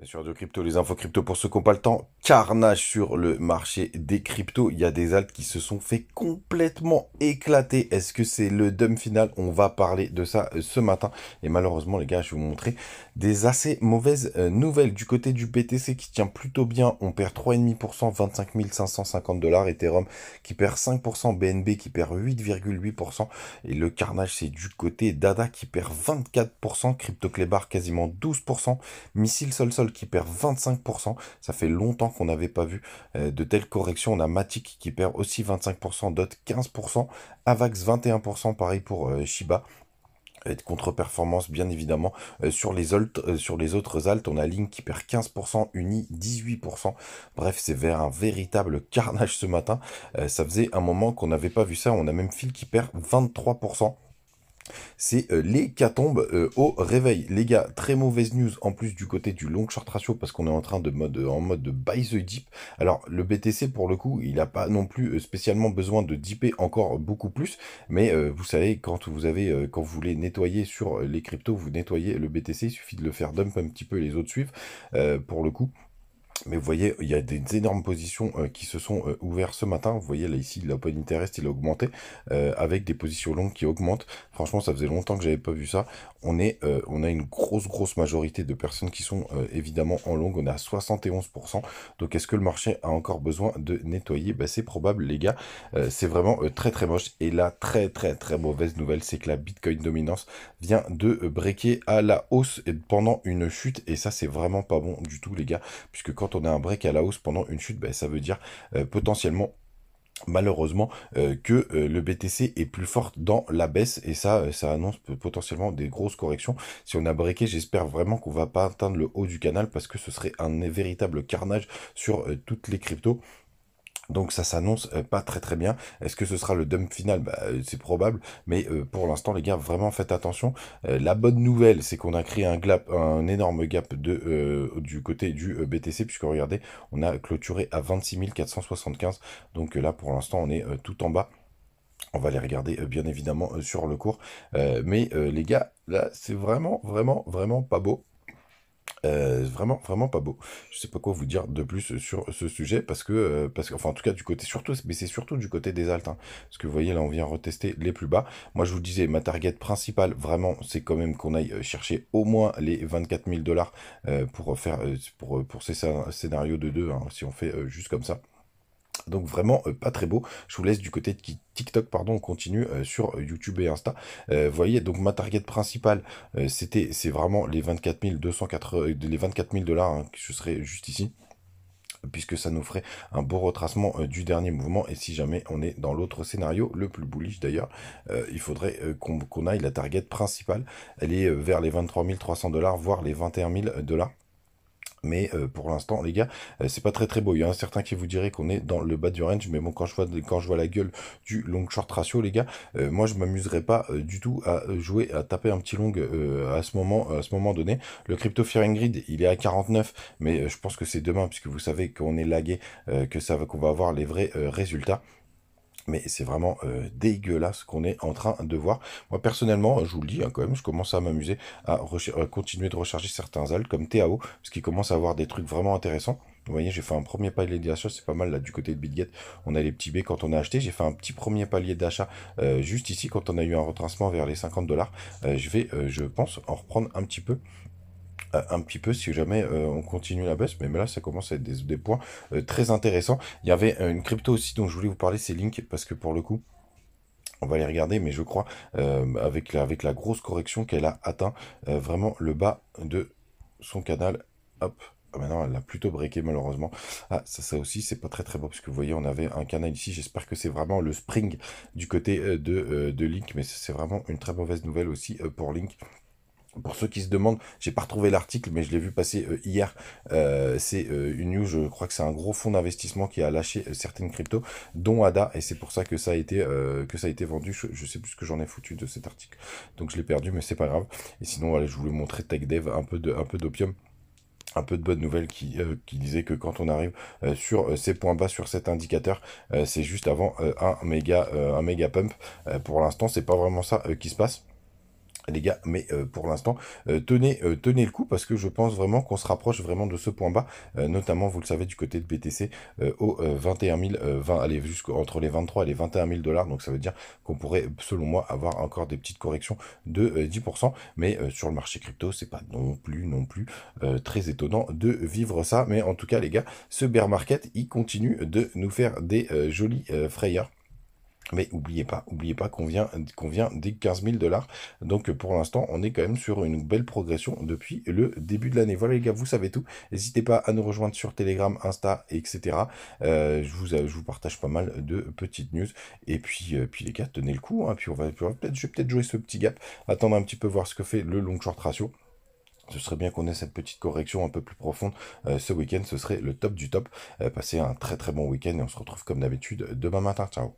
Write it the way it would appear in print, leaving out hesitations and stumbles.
Bien sûr, de crypto, les infos crypto pour ceux qui n'ont pas le temps. Carnage sur le marché des cryptos. Il y a des alts qui se sont fait complètement éclater. Est-ce que c'est le dump final? On va parler de ça ce matin. Et malheureusement, les gars, je vais vous montrer des assez mauvaises nouvelles. Du côté du BTC qui tient plutôt bien, on perd 3,5%, 25 550 dollars. Ethereum qui perd 5%, BNB qui perd 8,8%. Et le carnage, c'est du côté d'ADA qui perd 24%, CryptoClebar quasiment 12%. Missile Sol qui perd 25%. Ça fait longtemps qu'on n'avait pas vu de telles corrections. On a Matic qui perd aussi 25%, DOT 15%, Avax 21%, pareil pour Shiba. Contre-performance bien évidemment sur les autres alts, on a Link qui perd 15%, Uni 18%. Bref, c'est vers un véritable carnage ce matin. Ça faisait un moment qu'on n'avait pas vu ça. On a même Phil qui perd 23%. C'est l'hécatombe au réveil. Les gars, très mauvaise news en plus du côté du long short ratio parce qu'on est en mode de buy the dip. Alors le BTC pour le coup, il n'a pas non plus spécialement besoin de dipper encore beaucoup plus. Mais vous savez, quand vous voulez nettoyer sur les cryptos, vous nettoyez le BTC, il suffit de le faire dump un petit peu, les autres suivent. Pour le coup. Mais vous voyez, il y a des énormes positions qui se sont ouvertes ce matin. Vous voyez là ici, l'open interest il a augmenté avec des positions longues qui augmentent. Franchement, ça faisait longtemps que j'avais pas vu ça. On a une grosse majorité de personnes qui sont évidemment en longue. On est à 71%. Donc est-ce que le marché a encore besoin de nettoyer? Ben, c'est probable, les gars. C'est vraiment très moche. Et la très mauvaise nouvelle, c'est que la Bitcoin dominance vient de breaker à la hausse pendant une chute. Et ça, c'est vraiment pas bon du tout, les gars, puisque quand on a un break à la hausse pendant une chute, ben, ça veut dire potentiellement malheureusement que le BTC est plus fort dans la baisse et ça annonce potentiellement des grosses corrections. Si on a breaké, j'espère vraiment qu'on va pas atteindre le haut du canal parce que ce serait un véritable carnage sur toutes les cryptos. Donc ça s'annonce pas très bien. Est-ce que ce sera le dump final? Bah, c'est probable, mais pour l'instant les gars, vraiment faites attention. La bonne nouvelle, c'est qu'on a créé un énorme gap du côté du BTC, puisque regardez, on a clôturé à 26 475. Donc là pour l'instant on est tout en bas. On va les regarder bien évidemment sur le cours. Mais les gars, là c'est vraiment pas beau. Vraiment pas beau. Je sais pas quoi vous dire de plus sur ce sujet parce que enfin en tout cas du côté surtout, mais c'est surtout du côté des alts, hein. Parce que vous voyez là on vient retester les plus bas. Moi je vous disais ma target principale vraiment c'est quand même qu'on aille chercher au moins les 24 000 dollars pour faire pour ces scénarios de 2 hein, si on fait juste comme ça. Donc vraiment pas très beau. Je vous laisse du côté de TikTok, pardon, on continue sur YouTube et Insta. Vous voyez, donc ma target principale, c'est vraiment les 24 280, les 24 000 dollars, hein, que je serai juste ici, puisque ça nous ferait un beau retracement du dernier mouvement. Et si jamais on est dans l'autre scénario, le plus bullish d'ailleurs, il faudrait qu'on aille la target principale. Elle est vers les 23 300 dollars, voire les 21 000 dollars. Mais pour l'instant, les gars, c'est pas très beau. Il y a un certain qui vous dirait qu'on est dans le bas du range, mais bon, quand je vois la gueule du long short ratio, les gars, moi je m'amuserais pas du tout à jouer, à taper un petit long à ce moment donné. Le Crypto Fear Grid, il est à 49, mais je pense que c'est demain, puisque vous savez qu'on est lagué, qu'on va avoir les vrais résultats. Mais c'est vraiment dégueulasse qu'on est en train de voir. Moi, personnellement, je vous le dis, hein, quand même, je commence à m'amuser à continuer de recharger certains alts comme TAO, parce qu'ils commencent à avoir des trucs vraiment intéressants. Vous voyez, j'ai fait un premier palier d'achat, c'est pas mal là du côté de BitGet. On a les petits B quand on a acheté. J'ai fait un petit premier palier d'achat juste ici quand on a eu un retracement vers les 50 dollars. Je pense, en reprendre un petit peu si jamais on continue la baisse, mais là ça commence à être des points très intéressants. Il y avait une crypto aussi dont je voulais vous parler, c'est Link, parce que pour le coup, on va les regarder, mais je crois avec la grosse correction qu'elle a atteint vraiment le bas de son canal. Hop. Ah, maintenant, elle l'a plutôt breaké malheureusement. Ah, ça aussi, c'est pas très beau, parce que vous voyez, on avait un canal ici. J'espère que c'est vraiment le spring du côté de Link, mais c'est vraiment une très mauvaise nouvelle aussi pour Link. Pour ceux qui se demandent, j'ai pas retrouvé l'article, mais je l'ai vu passer hier. C'est une news, je crois que c'est un gros fonds d'investissement qui a lâché certaines cryptos, dont ADA, et c'est pour ça que ça a été vendu. Je sais plus ce que j'en ai foutu de cet article, donc je l'ai perdu, mais c'est pas grave. Et sinon, voilà, je voulais montrer TechDev, un peu d'opium. Un peu de bonnes nouvelles qui disait que quand on arrive sur ces points bas sur cet indicateur, c'est juste avant un méga pump. Pour l'instant, c'est pas vraiment ça qui se passe. les gars, mais pour l'instant, tenez le coup parce que je pense vraiment qu'on se rapproche vraiment de ce point bas, notamment, vous le savez, du côté de BTC, aux 21 000, allez, jusqu'entre les 23 et les 21 000 dollars. Donc ça veut dire qu'on pourrait, selon moi, avoir encore des petites corrections de 10%. Mais sur le marché crypto, c'est pas non plus très étonnant de vivre ça. Mais en tout cas, les gars, ce bear market, il continue de nous faire des jolis frayeurs. Mais oubliez pas qu'on vient des 15 000 dollars. Donc pour l'instant, on est quand même sur une belle progression depuis le début de l'année. Voilà les gars, vous savez tout. N'hésitez pas à nous rejoindre sur Telegram, Insta, etc. Je vous partage pas mal de petites news. Et puis les gars, tenez le coup, hein. Puis je vais peut-être jouer ce petit gap, attendre un petit peu voir ce que fait le long short ratio. Ce serait bien qu'on ait cette petite correction un peu plus profonde ce week-end. Ce serait le top du top. Passez un très très bon week-end et on se retrouve comme d'habitude demain matin. Ciao.